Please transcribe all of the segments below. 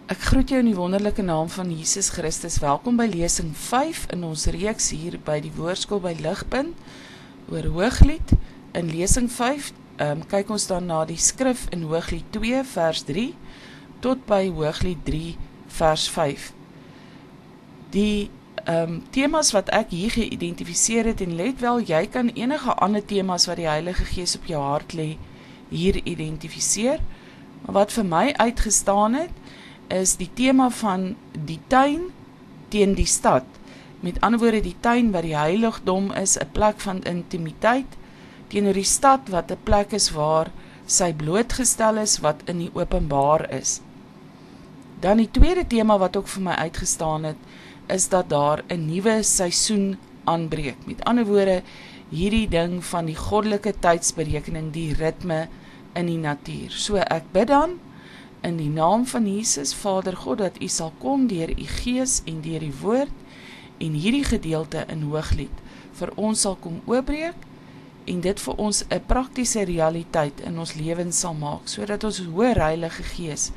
Ek groet jou in die wonderlike naam van Jesus Christus. Welkom by lesing 5 in ons reeks hier by die Woordskool by Ligpunt oor Hooglied. In lesing 5 kyk ons dan na die skrif in Hooglied 2 vers 3 tot by Hooglied 3 vers 5. Die temas wat ek hier geïdentifiseer het, en let wel, jy kan enige ander temas wat die Heilige Gees op jou hart lê, hier identifiseer. Maar wat vir my uitgestaan het, is die tema van die tuin teen die stad. Met ander woorde, die tuin wat die heiligdom is, 'n plek van intimiteit, teenoor die stad wat 'n plek is waar sy blootgestel is, wat in die openbaar is. Dan die tweede tema wat ook vir my uitgestaan het, is dat daar 'n nuwe seisoen aanbreek. Met ander woorde, hierdie ding van die goddelike tydsberekening, die ritme in die natuur. So ek bid dan, in die naam van Jesus, Vader God, dat U sal kom deur U Gees en deur die woord, en hierdie gedeelte in Hooglied vir ons sal kom oopbreek, en dit vir ons 'n praktiese realiteit in ons lewens sal maak, sodat ons hoor, Heilige Gees,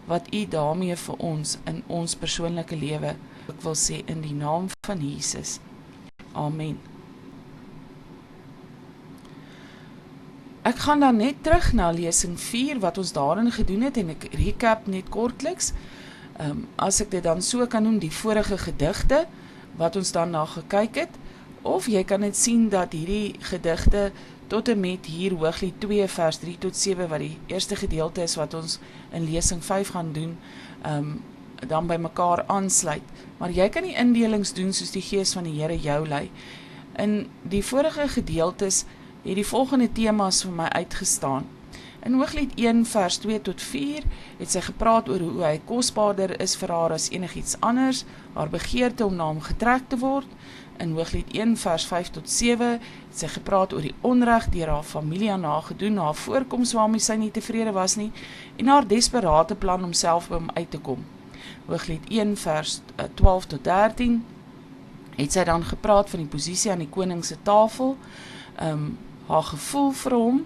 wat U daarmee vir ons in ons persoonlike lewe, ek wil sê in die naam van Jesus. Amen. Ek gaan dan net terug na lesing 4 wat ons daarin gedoen het, en ek recap net kortliks, as ek dit dan so kan noem, die vorige gedigte wat ons dan na gekyk het, of jy kan dit sien dat hierdie gedigte tot en met hier Hooglied 2 vers 3 tot 7, wat die eerste gedeelte is wat ons in lesing 5 gaan doen, dan by mekaar aansluit. Maar jy kan die indelings doen soos die Gees van die Here jou lei. In die vorige gedeeltes het die volgende temas vir my uitgestaan. In Hooglied 1 vers 2 tot 4 het sy gepraat oor hoe hy kosbaarder is vir haar as enigiets anders, haar begeerte om na hom getrek te word. In Hooglied 1 vers 5 tot 7 het sy gepraat oor die onreg deur haar familie aan haar gedoen, haar voorkoms waarmee sy nie tevrede was nie, en haar desperate plan om self by hom uit te kom. Hooglied 1 vers 12 tot 13 het sy dan gepraat van die posisie aan die koning se tafel, haar gevoel vir hom,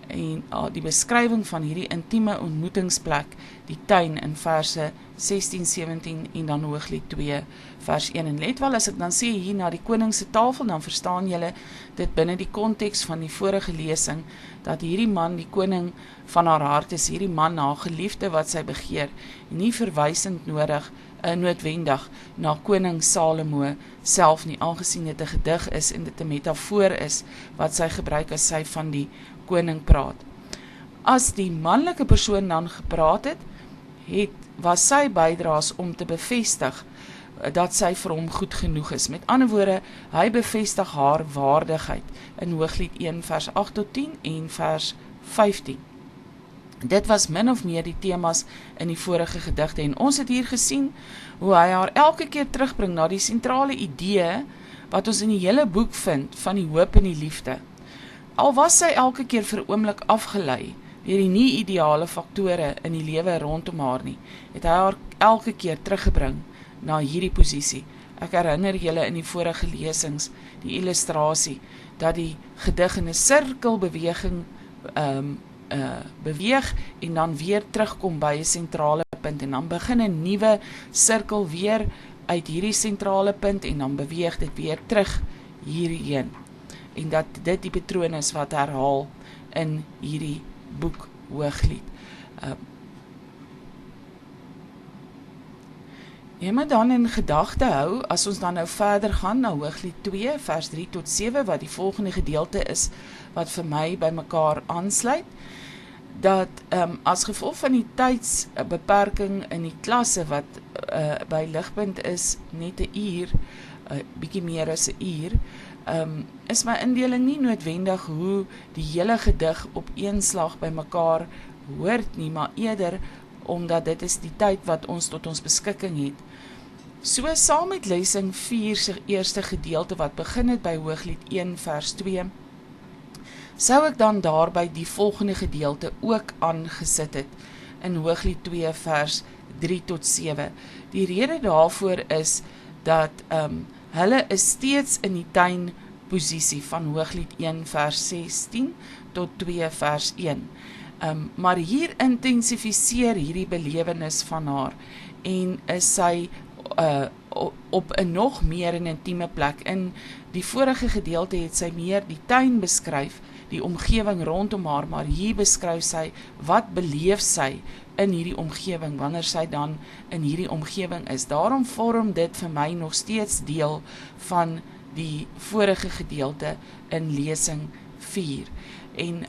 en die beskrywing van hierdie intieme ontmoetingsplek, die tuin in verse 16, 17 en dan Hooglied 2 vers 1. En let wel, as ek dan sê hier na die koning se tafel, dan verstaan julle dit binne die konteks van die vorige lesing, dat hierdie man die koning van haar hart is, hierdie man haar geliefde wat sy begeer, en nie verwysend noodwendig na koning Salomo self nie, aangesien dit 'n gedig is en dit 'n metafoor is wat sy gebruik as sy van die koning praat. As die manlike persoon dan gepraat het, was sy bydraes om te bevestig dat sy vir hom goed genoeg is. Met ander woorde, hy bevestig haar waardigheid in Hooglied 1 vers 8 tot 10 en vers 15. Dit was min of meer die temas in die vorige gedigte, en ons het hier gesien hoe hy haar elke keer terugbring na die sentrale idee wat ons in die hele boek vind van die hoop en die liefde. Al was sy elke keer vir 'n oomblik afgelei deur die nie-ideale faktore in die lewe rondom haar nie, het hy haar elke keer teruggebring na hierdie posisie. Ek herinner julle in die vorige lesings die illustrasie dat die gedig in 'n sirkelbeweging beweeg en dan weer terugkom by 'n sentrale punt, en dan begin 'n nuwe sirkel weer uit hierdie sentrale punt, en dan beweeg dit weer terug hierheen. En dat dit die patroon is wat herhaal in hierdie boek Hooglied. Jy moet dan in gedagte hou, as ons dan nou verder gaan na Hooglied 2 vers 3 tot 7, wat die volgende gedeelte is wat vir my by mekaar aansluit, dat as gevolg van die tydsbeperking in die klasse wat by Ligpunt is net 'n uur, bietjie meer as 'n uur, is my indeling nie noodwendig hoe die hele gedig op een slag by mekaar hoort nie, maar eerder omdat dit is die tyd wat ons tot ons beskikking het. So saam met lesing 4 se eerste gedeelte wat begin het by Hooglied 1 vers 2, sou ek dan daarby die volgende gedeelte ook aangesit het in Hooglied 2 vers 3 tot 7. Die rede daarvoor is dat hulle is steeds in die tuinposisie van Hooglied 1 vers 16 tot 2 vers 1. Maar hier intensifiseer hierdie belewenis van haar en is sy op 'n nog meer en intieme plek. In die vorige gedeelte het sy meer die tuin beskryf, die omgewing rondom haar, maar hier beskryf sy wat beleef sy in hierdie omgewing wanneer sy dan in hierdie omgewing is. Daarom vorm dit vir my nog steeds deel van die vorige gedeelte in lesing 4. En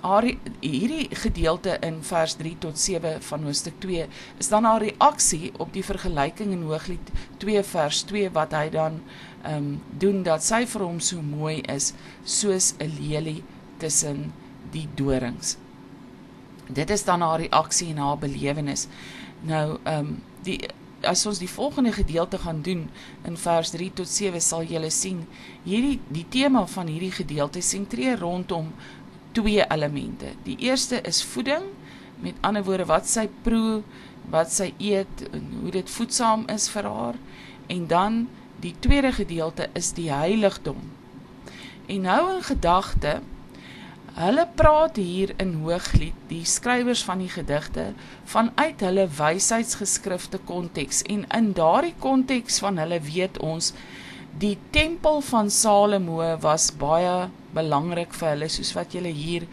hierdie gedeelte in vers 3 tot 7 van hoofstuk 2 is dan haar reaksie op die vergelyking in Hooglied 2 vers 2 wat hy dan doen, dat sy vir hom so mooi is soos 'n lelie tussen die dorings. Dit is dan haar reaksie en haar belewenis. Nou, as ons die volgende gedeelte gaan doen, in vers 3 tot 7, sal julle sien, die tema van hierdie gedeelte sentreer rondom 2 elemente. Die eerste is voeding, met ander woorde wat sy proe, wat sy eet, en hoe dit voedsaam is vir haar, en dan die tweede gedeelte is die heiligdom. En nou in gedagte, hulle praat hier in Hooglied, die skrywers van die gedigte, vanuit hulle wysheidsgeskrifte konteks, en in daardie konteks van hulle weet ons, die tempel van Salomo was baie belangrik vir hulle, soos wat julle hier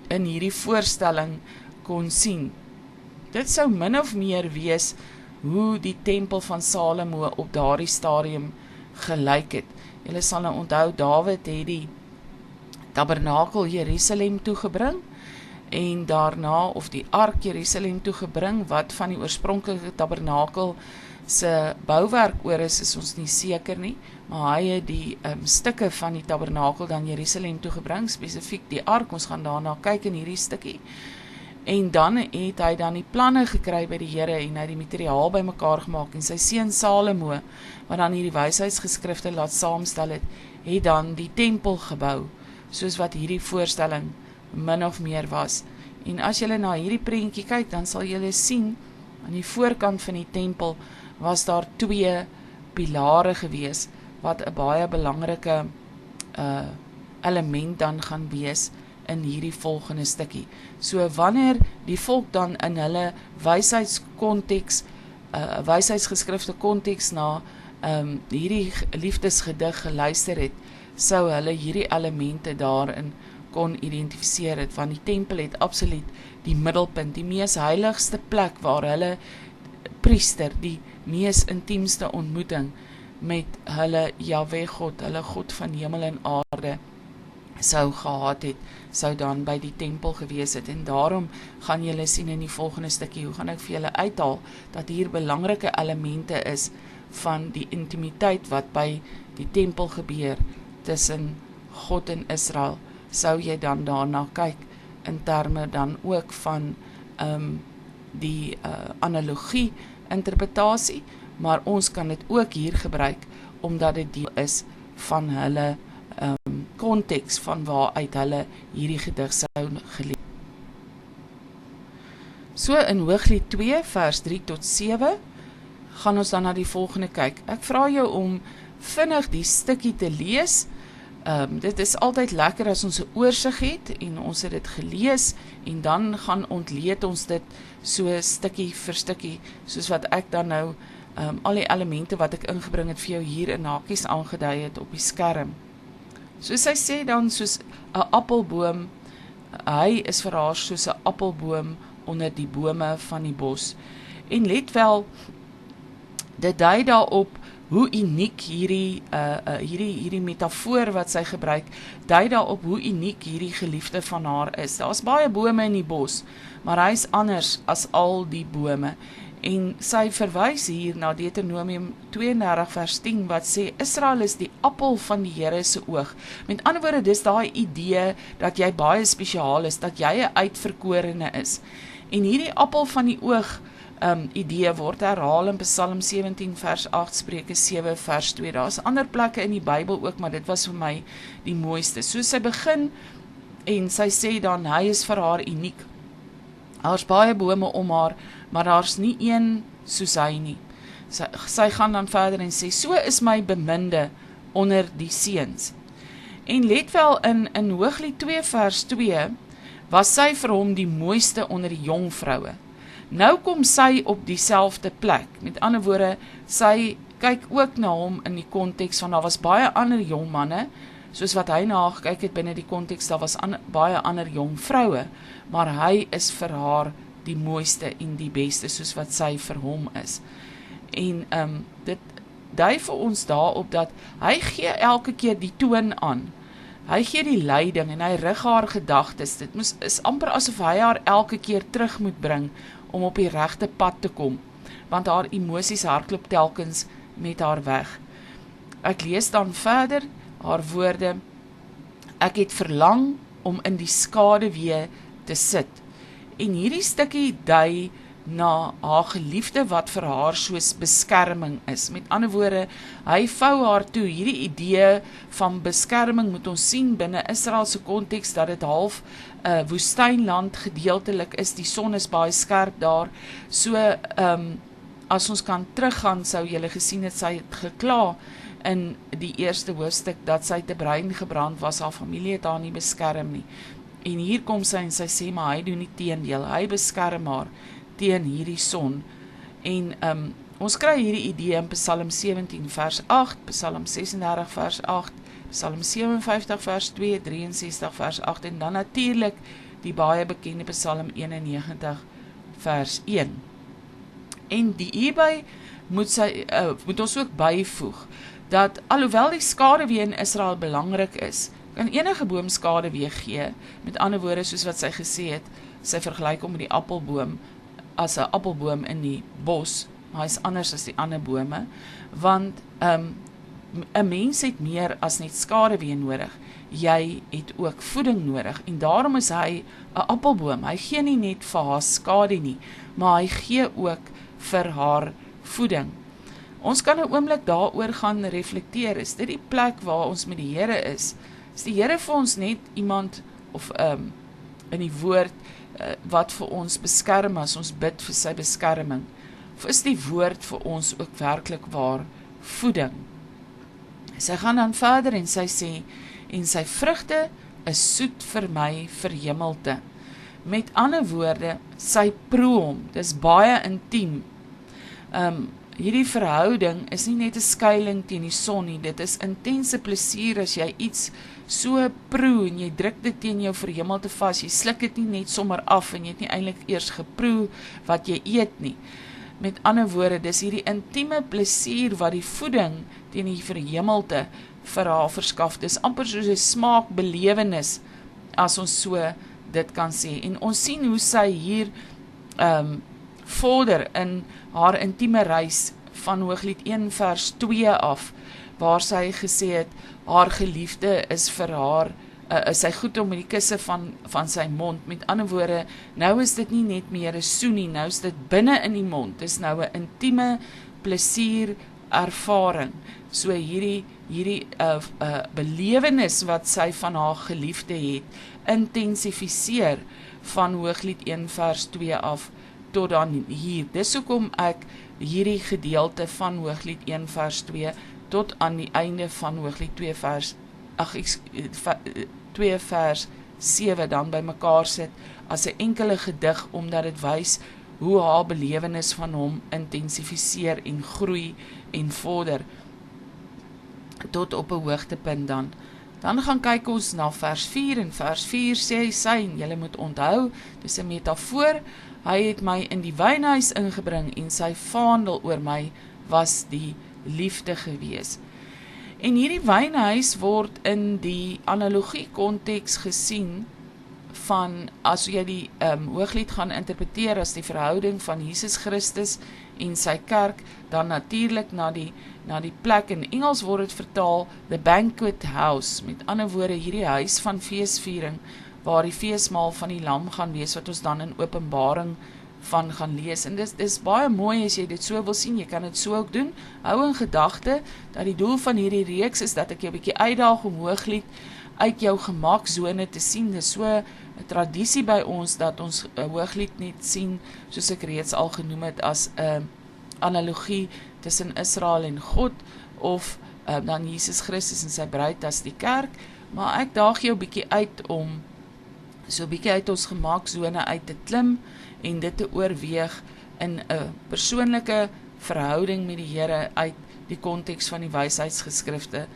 in hierdie voorstelling kon sien. Dit sou min of meer wees hoe die tempel van Salomo op daardie stadium gelyk het. Julle sal nou onthou, Dawid het die tabernakel Jerusalem toegebring, en daarna, of die ark Jerusalem toegebring, wat van die oorspronklike tabernakel se bouwerk oor is ons nie seker nie, maar hy het die stukke van die tabernakel dan Jerusalem toegebring, spesifiek die ark, ons gaan daarna kyk in hierdie stukkie, en dan het hy dan die planne gekry by die Here, en hy die materiaal by mekaar gemaak, en sy seun Salomo, wat dan hierdie wysheidsgeskrifte laat saamstel het dan die tempel gebou, soos wat hierdie voorstelling min of meer was. En as julle na hierdie prentjie kyk, dan sal julle sien, aan die voorkant van die tempel, was daar 2 pilare gewees, wat 'n baie belangrike element dan gaan wees in hierdie volgende stukkie. So wanneer die volk dan in hulle wysheidsgeskrifte konteks na hierdie liefdesgedig geluister het, sou hulle hierdie elemente daarin kon identifiseer het, want die tempel het absoluut die middelpunt, die mees heiligste plek waar hulle priester, die mees intiemste ontmoeting met hulle Jahwe God, hulle God van hemel en aarde, sou gehad het, sou dan by die tempel gewees het, en daarom gaan julle sien in die volgende stukkie, hoe gaan ek vir julle uithaal, dat hier belangrike elemente is, van die intimiteit wat by die tempel gebeur, tussen God en Israel, sou jy dan daarna kyk, in terme dan ook van die analogie interpretasie, maar ons kan dit ook hier gebruik, omdat dit deel is van hulle konteks, van waaruit hulle hierdie gedig sou gelees. So in Hooglied 2 vers 3 tot 7, gaan ons dan na die volgende kyk. Ek vra jou om vinnig die stukkie te lees. Dit is altyd lekker as ons 'n oorsig het, en ons het dit gelees, en dan gaan ontleed ons dit so stukkie vir stukkie, soos wat ek dan nou al die elemente wat ek ingebring het vir jou hier in hakies aangedui het op die skerm. Soos hy sê dan, soos 'n appelboom, hy is vir haar soos 'n appelboom onder die bome van die bos. En let wel, dit dui daarop hoe uniek hierdie metafoor wat sy gebruik, dui daarop hoe uniek hierdie geliefde van haar is. Daar's baie bome in die bos, maar hy is anders as al die bome. En sy verwys hier na Deuteronomium 32 vers 10, wat sê, Israel is die appel van die Here se oog. Met ander woorde, dis daai idee, dat jy baie spesiaal is, dat jy 'n uitverkorene is. En hierdie appel van die oog, idee word herhaal in Psalm 17 vers 8, Spreuke 7 vers 2, daar is ander plekke in die Bybel ook, maar dit was vir my die mooiste. So sy begin, en sy sê dan, hy is vir haar uniek. Daar's baie bome om haar, maar daar's nie een soos hy nie. Sy gaan dan verder en sê, so is my beminde onder die seuns. En let wel, in Hooglied 2 vers 2, was sy vir hom die mooiste onder die jong vroue. Nou kom sy op dieselfde plek. Met ander woorde, sy kyk ook na hom in die konteks van, daar was baie ander jong manne, soos wat hy na gekyk het binne die konteks, daar was baie ander jong vroue, maar hy is vir haar die mooiste en die beste, soos wat sy vir hom is. En dit dui vir ons daarop dat hy gee elke keer die toon aan. Hy gee die leiding en hy rig haar gedagtes. Dit is amper asof hy haar elke keer terug moet bring om op die regte pad te kom, want haar emosies hardloop telkens met haar weg. Ek lees dan verder haar woorde: ek het verlang om in die skaduwee te sit. En hierdie stukkie dui na haar geliefde wat vir haar soos beskerming is. Met ander woorde, hy vou haar toe. Hierdie idee van beskerming moet ons sien binne Israelse konteks, dat dit half woestynland gedeeltelik is. Die son is baie skerp daar. So, as ons kan teruggaan, sou julle gesien het, sy het gekla in die eerste hoofstuk dat sy te bruin gebrand was, haar familie het haar nie beskerm nie. En hier kom sy en sy sê, maar hy doen die teendeel, hy beskerm haar teen hierdie son. En ons kry hierdie idee in Psalm 17 vers 8, Psalm 36 vers 8, Psalm 57 vers 2, 63 vers 8 en dan natuurlik die baie bekende Psalm 91 vers 1. En hierby moet ons ook byvoeg dat alhoewel die skaduwee in Israel belangrik is, kan enige boom skaduwee gee. Met ander woorde, soos wat sy gesê het, sy vergelyk hom met die appelboom as 'n appelboom in die bos, maar hy is anders as die ander bome, want 'n mens het meer as net skaduwee nodig. Jy het ook voeding nodig, en daarom is hy 'n appelboom. Hy gee nie net vir haar skadu nie, maar hy gee ook vir haar voeding. Ons kan 'n oomblik daaroor gaan reflekteer. Is dit die plek waar ons met die Here is? Is die Here vir ons net iemand, of in die woord, wat vir ons beskerm as ons bid vir sy beskerming? Of is die woord vir ons ook werklik waar voeding? Sy gaan dan verder en sy sê, en sy vrugte is soet vir my verhemelte. Met ander woorde, sy proe hom, dis baie intiem. Hierdie verhouding is nie net 'n skuiling teen die son nie, dit is intense plesier as jy iets so proe en jy druk dit teen jou verhemelte vas, jy sluk dit nie net sommer af en jy het nie eintlik eers geproe wat jy eet nie. Met ander woorde, dis hierdie intieme plesier wat die voeding teen die verhemelte vir haar verskaf. Dis amper soos 'n smaakbelewenis, as ons so dit kan sê. En ons sien hoe sy hier vorder in haar intieme reis van Hooglied 1 vers 2 af, waar sy gesê het, haar geliefde is vir haar, is sy goed om met die kusse van sy mond. Met ander woorde, nou is dit nie net meer 'n soen nie, nou is dit binne in die mond, dis nou 'n intieme plesier ervaring. So hierdie belewenis wat sy van haar geliefde het, intensifiseer van Hooglied 1 vers 2 af, tot dan hier. Dis hoekom ek hierdie gedeelte van Hooglied 1 vers 2 tot aan die einde van Hooglied 2 vers 7 dan by mekaar sit as 'n enkele gedig, omdat dit wys hoe haar belewenis van hom intensifiseer en groei en vorder tot op 'n hoogtepunt dan. Dan gaan kyk ons na vers 4 en vers 4 sê sy, en julle moet onthou, dis 'n metafoor. Hy het my in die wynhuis ingebring en sy vaandel oor my was die liefde gewees. En hierdie wynhuis word in die analogie konteks gesien van, as jy die Hooglied gaan interpreteer as die verhouding van Jesus Christus en sy kerk, dan natuurlik na die plek, in Engels word dit vertaal, the banquet house, met ander woorde hierdie huis van feesviering, waar die feesmaal van die lam gaan wees, wat ons dan in Openbaring van gaan lees. En dis baie mooi as jy dit so wil sien, jy kan dit so ook doen. Hou in gedagte dat die doel van hierdie reeks is dat ek jou 'n bietjie uitdaag om Hooglied uit jou gemaksone te sien. Dis so 'n tradisie by ons dat ons Hooglied net sien, soos ek reeds al genoem het, as 'n analogie tussen Israel en God, of dan Jesus Christus en sy bruid as die kerk. Maar ek daag jou 'n bietjie uit om so 'n bietjie uit ons gemaaksone uit te klim en dit te oorweeg in 'n persoonlike verhouding met die Here uit die konteks van die wysheidsgeskrifte,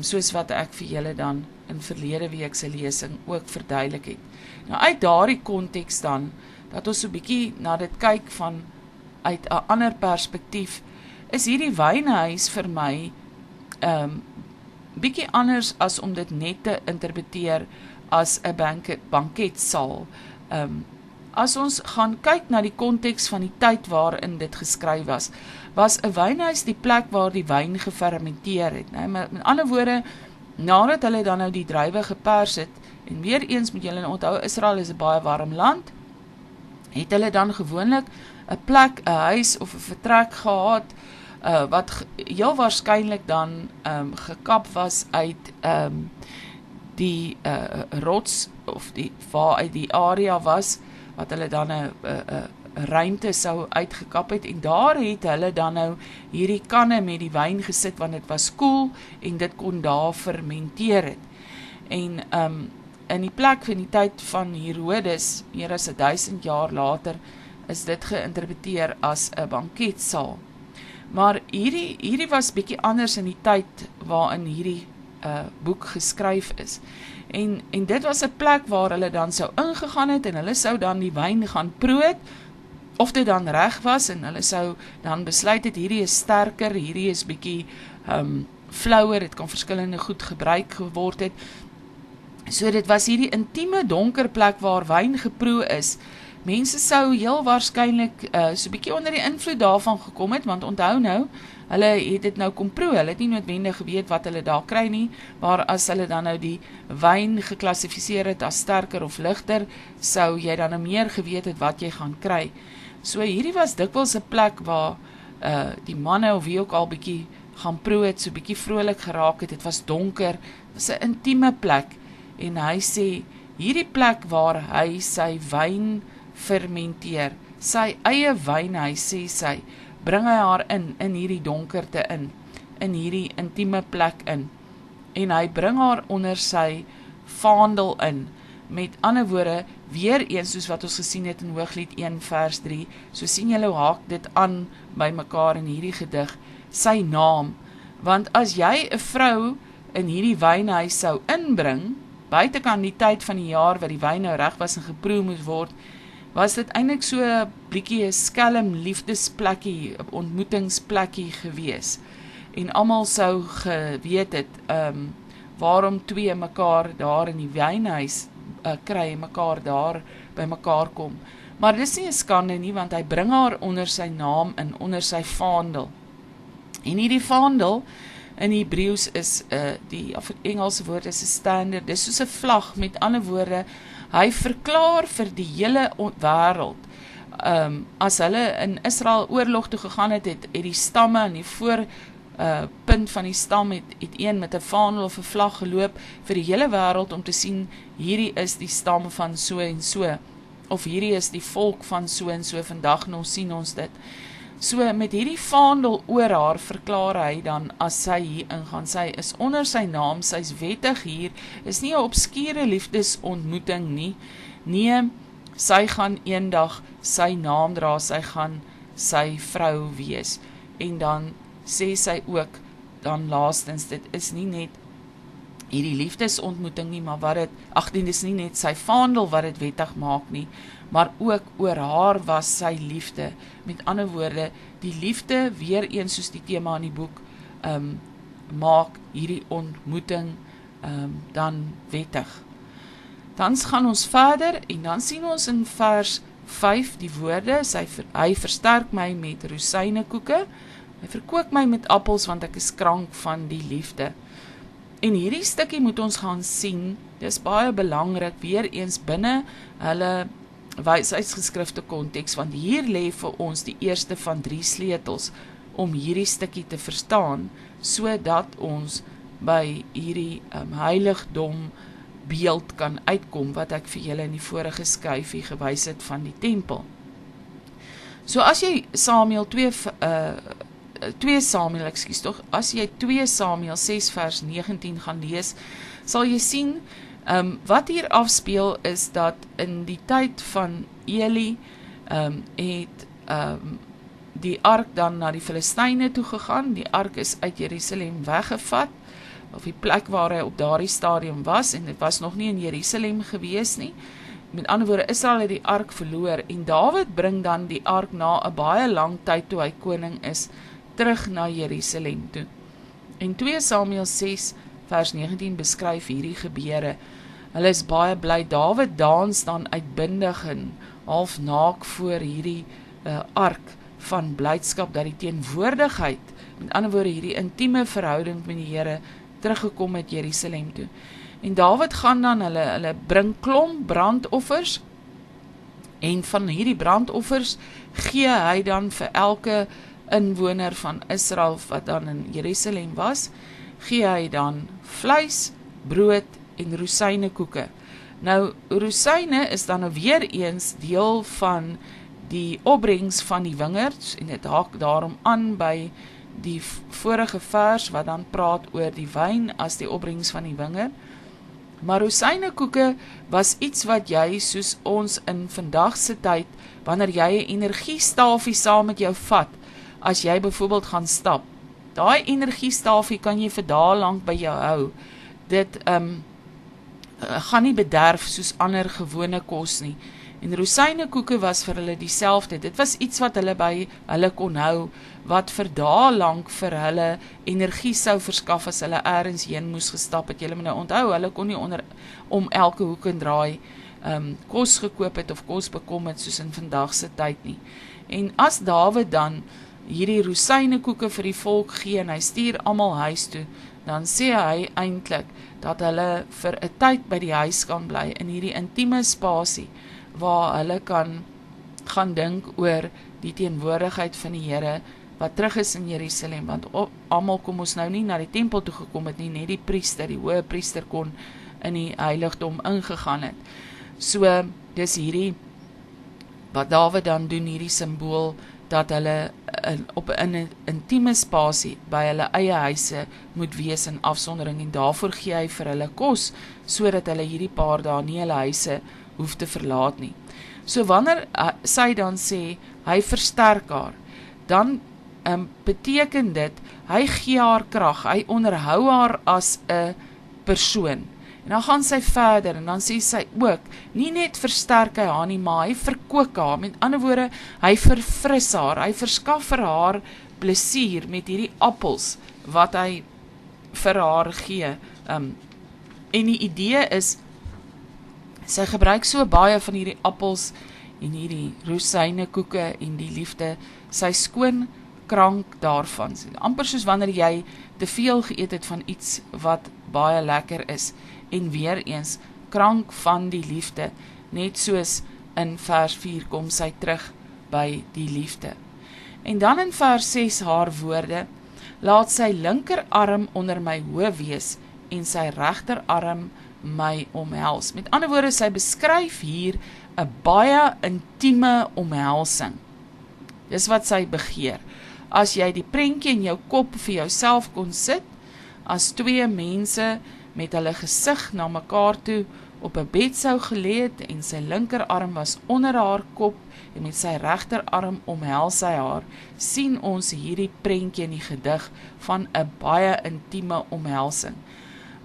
soos wat ek vir julle dan in verlede week se lesing ook verduidelik het. Nou uit daardie konteks dan, dat ons so 'n bietjie na dit kyk van uit 'n ander perspektief, is hierdie wynhuis vir my bietjie anders as om dit net te interpreteer as 'n banketsaal. As ons gaan kyk na die konteks van die tyd waarin dit geskryf was 'n wynhuis die plek waar die wyn gefermenteer het. Met ander woorde, nadat hulle dan nou die druiwe gepers het, en weer eens moet julle onthou, Israel is 'n baie warm land, het hulle dan gewoonlik 'n plek, 'n huis of 'n vertrek gehad, wat heel waarskynlik dan gekap was uit die rots, of waar uit die area was, wat hulle dan 'n ruimte sou uitgekap het, en daar het hulle dan nou hierdie kanne met die wyn gesit, want dit was koel, en dit kon daar fermenteer het. En in die plek van die tyd van Herodes, meer as 1000 jaar later, is dit geïnterpreteer as 'n banketsaal. Maar hierdie was bietjie anders in die tyd waarin hierdie boek geskryf is. En dit was 'n plek waar hulle dan sou ingegaan het, en hulle sou dan die wyn gaan proe het, of dit dan reg was, en hulle sou dan besluit het, hierdie is sterker, hierdie is bietjie flouer, dit kan verskillende goed gebruik geword het. So dit was hierdie intieme donker plek waar wyn geproe is. Mense sou heel waarskynlik so bietjie onder die invloed daarvan gekom het, want onthou nou, hulle het dit nou kom proe, hulle het nie noodwendig geweet wat hulle daar kry nie, maar as hulle dan nou die wyn geklassifiseer het as sterker of ligter, sou jy dan nou meer geweet het wat jy gaan kry. So hierdie was dikwels 'n plek waar die manne of wie ook al bietjie gaan proe het, so bietjie vrolik geraak het, dit was donker, dit was 'n intieme plek, en hy sê, hierdie plek waar hy sy wyn fermenteer, sy eie wyn, hy sê sy, bring hy haar in hierdie donkerte in hierdie intieme plek in, en hy bring haar onder sy vaandel in, met ander woorde, weer eens soos wat ons gesien het in Hooglied 1 vers 3, so sien julle hoe haak dit aan by mekaar in hierdie gedig, sy naam, want as jy 'n vrou in hierdie wynhuis sou inbring, buitekant die tyd van die jaar wat die wyn nou reg was en geproe moes word, was dit eintlik so 'n bietjie 'n skelm liefdesplekkie, 'n ontmoetingsplekkie gewees. En almal sou geweet het, waarom twee mekaar daar in die wynhuis kry, mekaar daar by mekaar kom. Maar dis nie 'n skande nie, want hy bring haar onder sy naam in, onder sy vaandel. En hierdie vaandel in Hebreëus is die Engelse woord is 'n standard, dis soos 'n vlag, met ander woorde, hy verklaar vir die hele wêreld, as hulle in Israel oorlog toe gegaan het, het die stamme aan die punt van die stam het een met 'n vaandel of 'n vlag geloop vir die hele wêreld om te sien, hierdie is die stam van so en so, of hierdie is die volk van so en so, vandag nog sien ons dit. So met hierdie vaandel oor haar verklaar hy dan, as sy hier ingaan, sy is onder sy naam, sy is wettig hier, is nie 'n obskure liefdesontmoeting nie, nee, sy gaan eendag sy naam dra, sy gaan sy vrou wees, en dan sê sy ook, dan laastens, dit is nie net hierdie liefdesontmoeting nie, maar dit is nie net sy vaandel wat dit wettig maak nie, maar ook oor haar was sy liefde. Met ander woorde, die liefde, weer eens soos die tema in die boek, maak hierdie ontmoeting dan wettig. Dan gaan ons verder, en dan sien ons in vers 5 die woorde, hy versterk my met rosynekoeke, hy verkoop my met appels, want ek is krank van die liefde. En hierdie stukkie moet ons gaan sien, dis baie belangrik, weer eens binne hulle wysheidsgeskrifte konteks, want hier lê vir ons die eerste van 3 sleutels, om hierdie stukkie te verstaan, sodat ons by hierdie heiligdom beeld kan uitkom, wat ek vir julle in die vorige skyfie gewys het van die tempel. So as jy Samuel 2 Samuel 6 vers 19 gaan lees, sal jy sien, Wat hier afspeel is dat in die tyd van Eli het die ark dan na die Filistyne toe gegaan. Die ark is uit Jerusalem weggevat, of die plek waar hy op daardie stadium was, en dit was nog nie in Jerusalem gewees nie. Met ander woorde, Israel het die ark verloor, en Dawid bring dan die ark na 'n baie lang tyd toe hy koning is, terug na Jerusalem toe. En 2 Samuel 6 vers 19 beskryf hierdie gebeure. Hulle is baie bly, Dawid dans dan uitbundig en half naak voor hierdie ark van blydskap dat die teenwoordigheid, met ander woorde hierdie intieme verhouding met die Here, teruggekom het Jerusalem toe. En Dawid gaan dan, hulle bring klomp brandoffers, en van hierdie brandoffers gee hy dan vir elke inwoner van Israel wat dan in Jerusalem was, gee hy dan vleis, brood en rosynekoeke. Nou, rosyne is dan weer eens deel van die opbrengs van die wingerd, en dit haak daarom aan by die vorige vers wat dan praat oor die wyn as die opbrengs van die wingerd. Maar rosynekoeke was iets wat jy, soos ons in vandagse tyd, wanneer jy 'n energiestafie saam met jou vat, as jy byvoorbeeld gaan stap, daai energiestafie kan jy vir dae lank by jou hou. Dit gaan nie bederf soos ander gewone kos nie. En rosynekoeke was vir hulle dieselfde. Dit was iets wat hulle by hulle kon hou, wat vir dae lank vir hulle energie sou verskaf as hulle ergens heen moes gestap het. Julle moet nou onthou, hulle kon nie om elke hoek en draai kos gekoop het of kos bekom het soos in vandagse tyd nie. En as Dawid dan hierdie rosynekoeke vir die volk gee en hy stuur almal huis toe, dan sê hy eintlik dat hulle vir 'n tyd by die huis kan bly in hierdie intieme spasie waar hulle kan gaan dink oor die teenwoordigheid van die Here wat terug is in Jerusalem, want almal kom ons nou nie na die tempel toe gekom het nie, net die priester, die hoë priester kon in die heiligdom ingegaan het. So, dis hierdie wat Dawid dan doen, hierdie simbool dat hulle op 'n intieme spasie by hulle eie huise moet wees in afsondering, en daarvoor gee hy vir hulle kos, sodat hulle hierdie paar dae nie hulle huise hoef te verlaat nie. So wanneer sy dan sê, hy versterk haar, dan beteken dit, hy gee haar krag, hy onderhou haar as 'n persoon. En dan gaan sy verder, en dan sê sy ook, nie net versterk hy haar nie, maar hy verkook haar, met ander woorde, hy verfris haar, hy verskaf vir haar plesier met hierdie appels, wat hy vir haar gee. En die idee is, sy gebruik so baie van hierdie appels, en hierdie rosynekoeke, en die liefde, sy skoon krank daarvan, amper soos wanneer jy te veel geëet het van iets wat baie lekker is, en weer eens, krank van die liefde, net soos in vers 4 kom sy terug by die liefde. En dan in vers 6 haar woorde, laat sy linkerarm onder my hoof wees, en sy regterarm my omhels. Met ander woorde, sy beskryf hier 'n baie intieme omhelsing. Dis wat sy begeer. As jy die prentjie in jou kop vir jouself kon sit, as twee mense met hulle gesig na mekaar toe op 'n bed sou gelê het, en sy linkerarm was onder haar kop, en met sy regterarm omhels hy haar, sien ons hierdie prentjie in die gedig van 'n baie intieme omhelsing.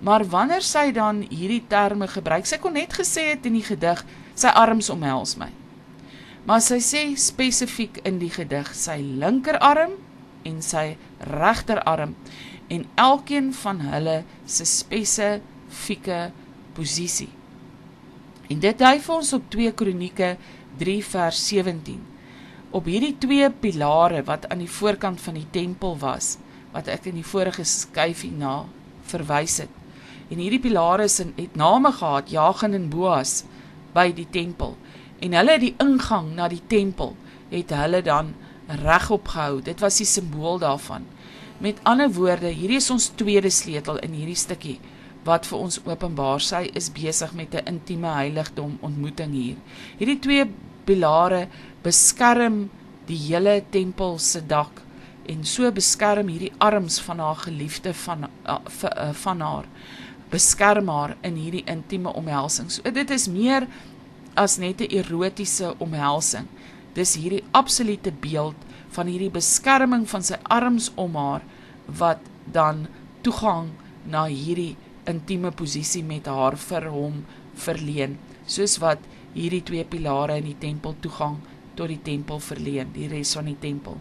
Maar wanneer sy dan hierdie terme gebruik, sy kon net gesê het in die gedig, sy arms omhels my. Maar sy sê spesifiek in die gedig, sy linkerarm en sy regterarm, en elkeen van hulle se spesifieke posisie. En dit dui vir ons op 2 Kronieke 3 vers 17. Op hierdie 2 pilare wat aan die voorkant van die tempel was, wat ek in die vorige skyfie na verwys het. En hierdie pilare het name gehad, Jachin en Boas, by die tempel. En hulle die ingang na die tempel, het hulle dan regop gehou. Dit was die simbool daarvan. Met ander woorde, hierdie is ons tweede sleutel in hierdie stukkie, wat vir ons openbaar, sy is besig met 'n intieme heiligdom ontmoeting hier. Hierdie 2 pilare beskerm die hele tempel se dak, en so beskerm hierdie arms van haar geliefde van haar. beskerm haar in hierdie intieme omhelsing. So, dit is meer as net 'n erotiese omhelsing. Dis hierdie absolute beeld van hierdie beskerming van sy arms om haar, wat dan toegang na hierdie intieme posisie met haar vir hom verleen, soos wat hierdie 2 pilare in die tempel toegang tot die tempel verleen, die res van die tempel.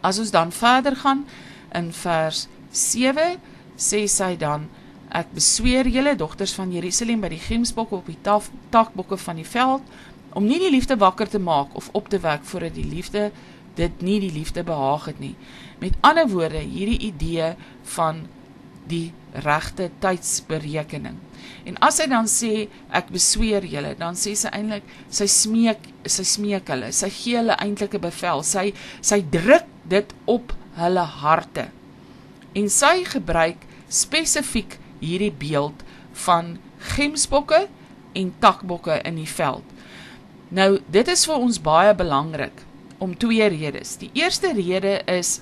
As ons dan verder gaan, in vers 7, sê sy dan, ek besweer julle, dogters van Jerusalem, by die gemsbokke op die takbokke van die veld, om nie die liefde wakker te maak of op te wek, voordat dit nie die liefde behaag het nie. Met ander woorde, hierdie idee van die regte tydsberekening. En as sy dan sê, ek besweer julle, dan sê sy eintlik, sy smeek hulle, sy gee hulle eintlik 'n bevel, sy druk dit op hulle harte. En sy gebruik spesifiek hierdie beeld van gemsbokke en takbokke in die veld. Nou, dit is vir ons baie belangrik, om 2 redes. Die eerste rede is,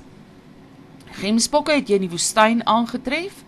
gemsbokke het jy in die woestyn aangetref,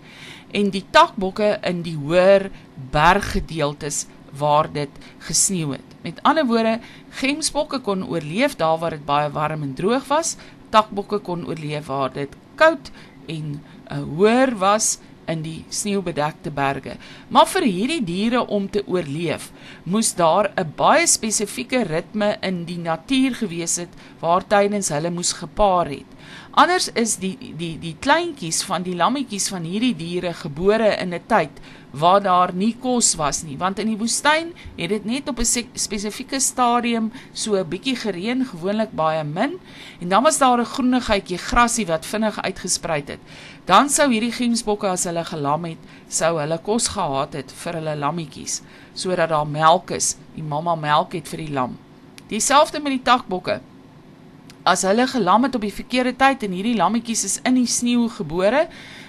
en die takbokke in die hoër berggedeeltes waar dit gesneeuw het. Met ander woorde, gemsbokke kon oorleef daar waar dit baie warm en droog was, takbokke kon oorleef waar dit koud en hoër was in die sneeuwbedekte berge. Maar vir hierdie diere om te oorleef, moes daar 'n baie spesifieke ritme in die natuur gewees het, waar tydens hulle moes gepaar het. Anders is die kleintjies van die lammetjies van hierdie diere gebore in 'n tyd waar daar nie kos was nie, want in die woestyn het dit net op 'n spesifieke stadium so 'n bietjie gereën, gewoonlik baie min, en dan was daar 'n groenigheidjie grasie wat vinnig uitgespruit het. Dan sou hierdie gemsbokke, as hulle gelam het, sou hulle kos gehad het vir hulle lammetjies, sodat daar melk is, die mamma melk het vir die lam. Dieselfde met die takbokke. As hulle gelam het op die verkeerde tyd, en hierdie lammetjies is in die sneeu gebore,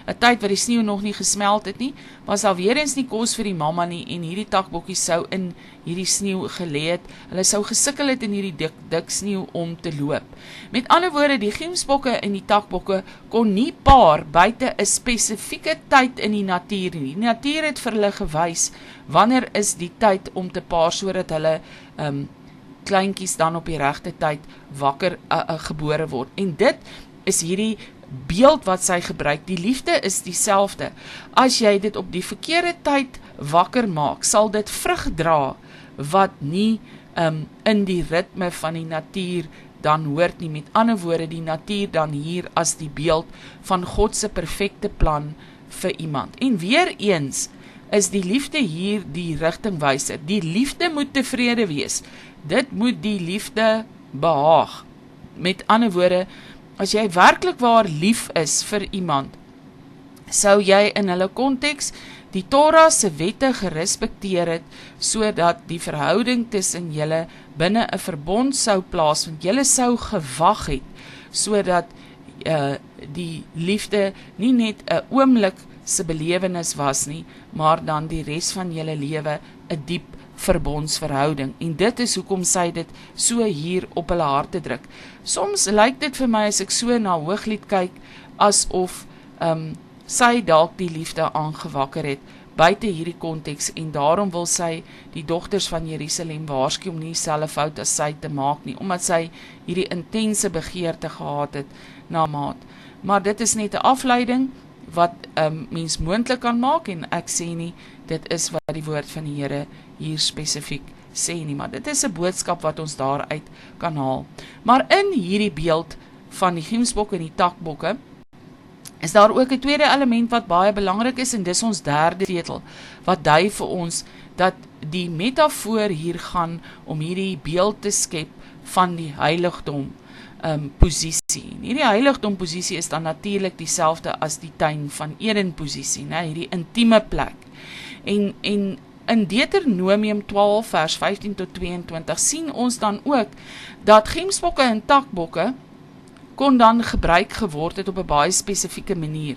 'n tyd wat die sneeu nog nie gesmelt het nie, was daar weer eens nie kos vir die mamma nie, en hierdie takbokkies sou in hierdie sneeu gelê het, hulle sou gesukkel het in hierdie dik sneeu om te loop. Met ander woorde, die gemsbokke en die takbokke kon nie paar buite 'n spesifieke tyd in die natuur nie. Die natuur het vir hulle gewys, wanneer is die tyd om te paar, sodat hulle kleintjies dan op die regte tyd wakker gebore word. En dit is hierdie beeld wat sy gebruik. Die liefde is dieselfde. As jy dit op die verkeerde tyd wakker maak, sal dit vrug dra wat nie in die ritme van die natuur dan hoort nie. Met ander woorde, die natuur dan hier as die beeld van God se perfekte plan vir iemand. En weer eens is die liefde hier die rigtingwyser. Die liefde moet tevrede wees. Dit moet die liefde behaag. Met ander woorde, as jy werklik waar lief is vir iemand, sou jy in hulle konteks die Torah se wette gerespekteer het, sodat die verhouding tussen julle binne 'n verbond sou plaasvind. Julle sou gewag het, sodat die liefde nie net 'n oomblik se belewenis was nie, maar dan die res van julle lewe 'n diep verbondsverhouding. En dit is hoekom sy dit so hier op hulle harte druk. Soms lyk dit vir my, as ek so na Hooglied kyk, asof sy dalk die liefde aangewakker het buite hierdie konteks, en daarom wil sy die dogters van Jerusalem waarsku om nie dieselfde fout as sy te maak nie, omdat sy hierdie intense begeerte gehad het na maat. Maar dit is net 'n afleiding wat mens moontlik kan maak, en ek sê nie, dit is wat die woord van die Here hier spesifiek sê nie, maar dit is 'n boodskap wat ons daaruit kan haal. Maar in hierdie beeld van die gemsbokke en die takbokke, is daar ook 'n tweede element wat baie belangrik is, en dis ons derde sleutel, wat dui vir ons dat die metafoor hier gaan om hierdie beeld te skep van die heiligdom posisie. En hierdie heiligdom posisie is dan natuurlik dieselfde as die tuin van Eden posisie, hierdie intieme plek. En in Deuteronomium 12 vers 15 tot 22 sien ons dan ook dat gemsbokke en takbokke kon dan gebruik geword het op 'n baie spesifieke manier.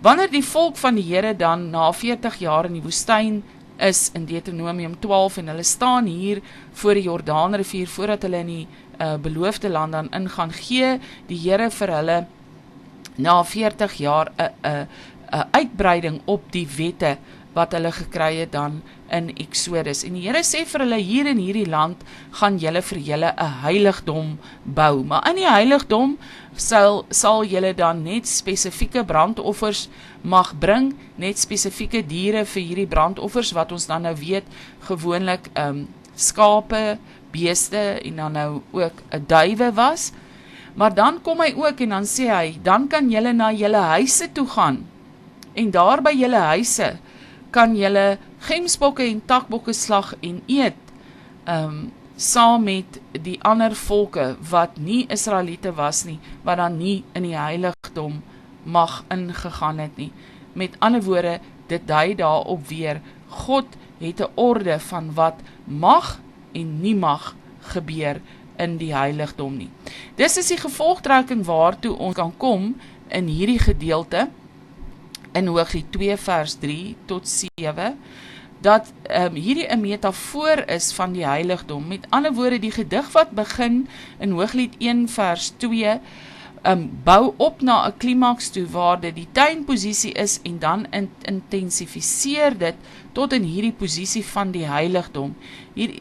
Wanneer die volk van die Here dan na 40 jaar in die woestyn is in Deuteronomium 12, en hulle staan hier voor die Jordaanrivier, voordat hulle in die beloofde land dan ingaan, gee die Here vir hulle na 40 jaar uitbreiding op die wette wat hulle gekry het dan in Exodus. En die Here sê vir hulle, hier in hierdie land gaan julle vir julle 'n heiligdom bou. Maar in die heiligdom sal julle dan net spesifieke brandoffers mag bring, net spesifieke diere vir hierdie brandoffers, wat ons dan nou weet, gewoonlik skape, beeste en dan nou ook 'n duwe was. Maar dan kom hy ook en dan sê hy, dan kan julle na julle huise toe gaan. En daar by julle huise kan julle gemsbokke en takbokke slag en eet, saam met die ander volke wat nie Israeliete was nie, wat dan nie in die heiligdom mag ingegaan het nie. Met ander woorde, dit dui daarop weer, God het 'n orde van wat mag en nie mag gebeur in die heiligdom nie. Dis is die gevolgtrekking waartoe ons kan kom in hierdie gedeelte, in Hooglied 2 vers 3 tot 7, dat hierdie 'n metafoor is van die heiligdom. Met ander woorde, die gedig wat begin in Hooglied 1 vers 2, bou op na 'n klimaks toe, waar dit die tuinposisie is, en dan intensifiseer dit tot in hierdie posisie van die heiligdom.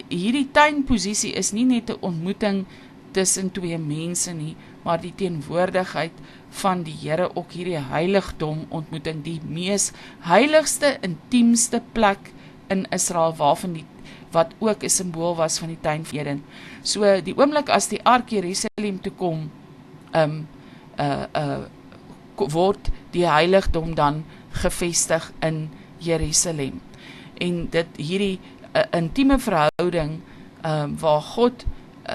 Hierdie tuinposisie is nie net 'n ontmoeting tussen twee mense nie, maar die teenwoordigheid van die Here, ook hierdie heiligdom ontmoeting, die mees heiligste, intiemste plek in Israel, wat ook 'n simbool was van die tuin van Eden. So die oomblik as die ark Jerusalem toe kom, word die heiligdom dan gevestig in Jerusalem. En dit hierdie intieme verhouding, waar God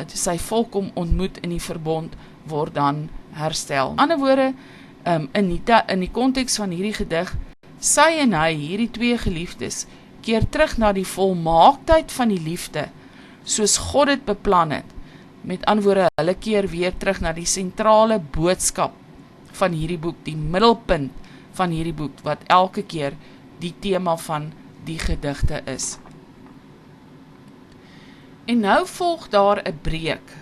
sy volk ontmoet in die verbond, word dan herstel. In ander woorde, in die konteks van hierdie gedig, sy en hy, hierdie twee geliefdes, keer terug na die volmaaktheid van die liefde, soos God dit beplan het. Met ander woorde, hulle keer weer terug na die sentrale boodskap van hierdie boek, die middelpunt van hierdie boek, wat elke keer die tema van die gedigte is. En nou volg daar 'n breek.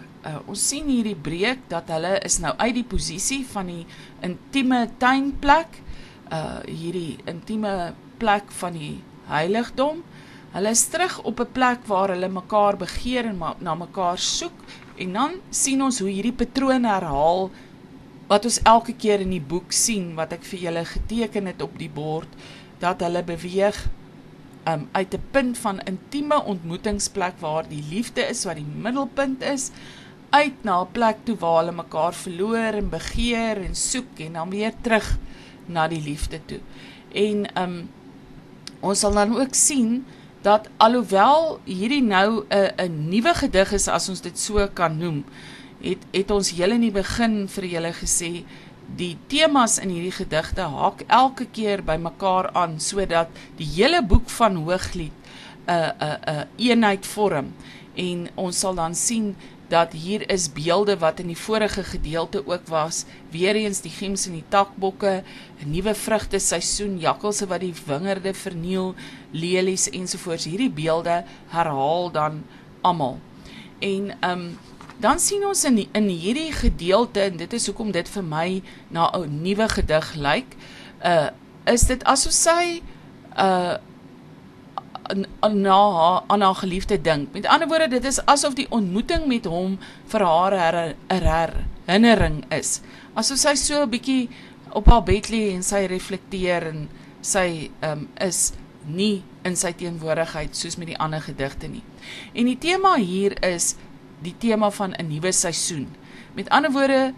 Ons sien hierdie breek, dat hulle is nou uit die posisie van die intieme tuinplek, hierdie intieme plek van die heiligdom. Hulle is terug op 'n plek waar hulle mekaar begeer en na mekaar soek, en dan sien ons hoe hierdie patroon herhaal, wat ons elke keer in die boek sien, wat ek vir julle geteken het op die bord, dat hulle beweeg uit 'n punt van intieme ontmoetingsplek, waar die liefde is, wat die middelpunt is, uit na 'n plek toe waar hulle mekaar verloor en begeer en soek, en dan weer terug na die liefde toe. En ons sal dan ook sien, dat alhoewel hierdie nou 'n nuwe gedig is, as ons dit so kan noem, het ons heel in die begin vir julle gesê, die temas in hierdie gedigte haak elke keer by mekaar aan, sodat die hele boek van Hooglied 'n eenheid vorm. En ons sal dan sien dat hier is beelde wat in die vorige gedeelte ook was, weer eens die gems en die takbokke, 'n nuwe vrugteseisoen, jakkalse wat die wingerde verniel, lelies ensovoorts. Hierdie beelde herhaal dan almal. En dan sien ons in hierdie gedeelte, en dit is hoekom dit vir my na 'n nuwe gedig lyk, is dit asof sy aan haar geliefde dink. Met ander woorde, dit is asof die ontmoeting met hom vir haar 'n herinnering is. Asof sy so 'n bietjie op haar bed lê en sy reflekteer, en sy is nie in sy teenwoordigheid soos met die ander gedigte nie. En die tema hier is die tema van 'n nuwe seisoen. Met ander woorde,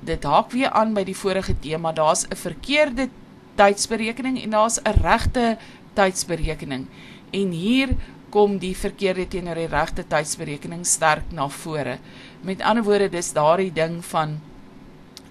dit haak weer aan by die vorige tema. Daar's 'n verkeerde tydsberekening en daar's 'n regte tydsberekening. En hier kom die verkeerde teenoor die regte tydsberekening sterk na vore. Met ander woorde, dis daardie ding van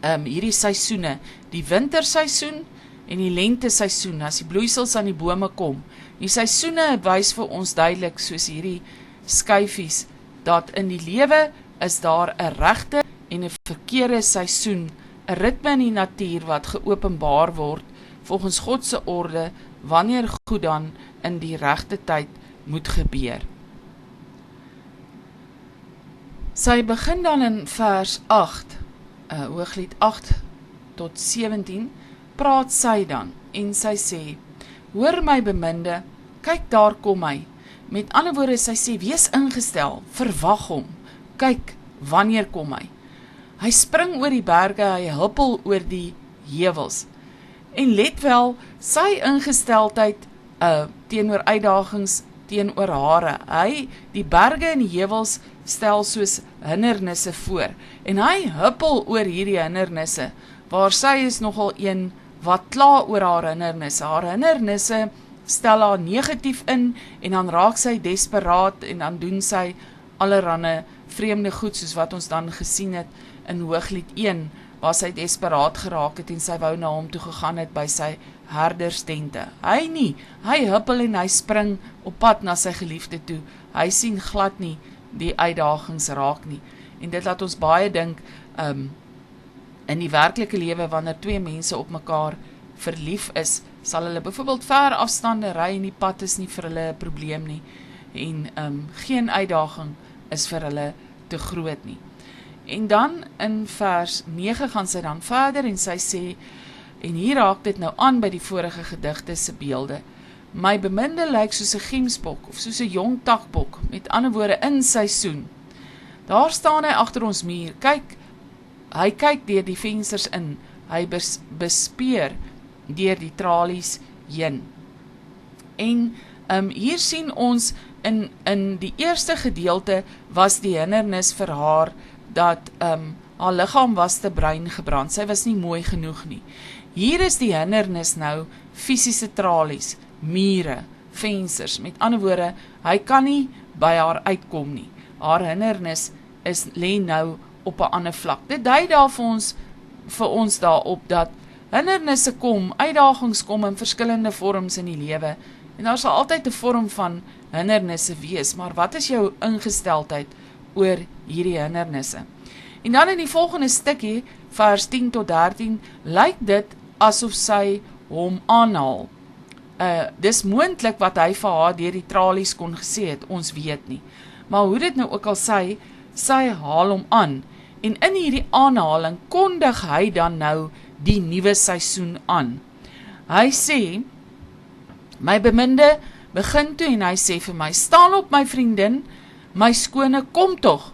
hierdie seisoene, die winterseisoen en die lenteseisoen, as die bloeisels aan die bome kom. Die seisoene wys vir ons duidelik, soos hierdie skyfies, dat in die lewe is daar 'n regte en 'n verkeerde seisoen, 'n ritme in die natuur wat geopenbaar word volgens God se orde, wanneer goed dan in die regte tyd moet gebeur. Sy begin dan in vers 8, Hooglied 8 tot 17, praat sy dan, en sy sê, hoor my beminde, kyk daar kom hy. Met ander woorde, sy sê, wees ingestel, verwag hom, kyk, wanneer kom hy? Hy spring oor die berge, hy huppel oor die heuwels. En let wel, sy ingesteldheid teenoor uitdagings, teenoor hare. Hy, die berge en die heuwels, stel soos hindernisse voor. En hy huppel oor hierdie hindernisse, waar sy is nogal een wat kla oor haar hindernisse. Haar hindernisse stel haar negatief in, en dan raak sy desperaat, en dan doen sy allerhande vreemde goed, soos wat ons dan gesien het in Hooglied 1, waar sy desperaat geraak het, en sy wou na hom toe gegaan het by sy herderstente. Hy nie, hy huppel en hy spring op pad na sy geliefde toe. Hy sien glad nie die uitdagings raak nie. En dit laat ons baie dink, in die werklike lewe, wanneer twee mense op mekaar verlief is, sal hulle byvoorbeeld ver afstande ry, en die pad is nie vir hulle 'n probleem nie, en geen uitdaging is vir hulle te groot nie. En dan in vers 9 gaan sy dan verder, en sy sê, en hier raak dit nou aan by die vorige gedigte se beelde, my beminde lyk soos 'n gemsbok, of soos 'n jong takbok, met ander woorde in seisoen. Daar staan hy agter ons muur, kyk, hy kyk deur die vensters in, hy bespeer deur die tralies heen. En hier sien ons, in die eerste gedeelte was die hindernis vir haar, dat haar liggaam was te bruin gebrand, sy was nie mooi genoeg nie. Hier is die hindernis nou, fisiese tralies, mure, vensters, met ander woorde, hy kan nie by haar uitkom nie. Haar hindernis lê nou op 'n ander vlak. Dit dui daar vir ons daarop, dat hindernisse kom, uitdagings kom in verskillende vorms in die lewe, en daar sal altyd 'n vorm van hindernisse wees, maar wat is jou ingesteldheid oor hierdie hindernisse? En dan in die volgende stukkie, vers 10 tot 13, lyk dit asof sy hom aanhaal. Dis moontlik wat hy vir haar deur die tralies kon gesê het, ons weet nie. Maar hoe dit nou ook al sy haal hom aan, en in hierdie aanhaling kondig hy dan nou die nuwe seisoen aan. Hy sê, my beminde begin toe, en hy sê vir my, staan op my vriendin, my skone, kom tog.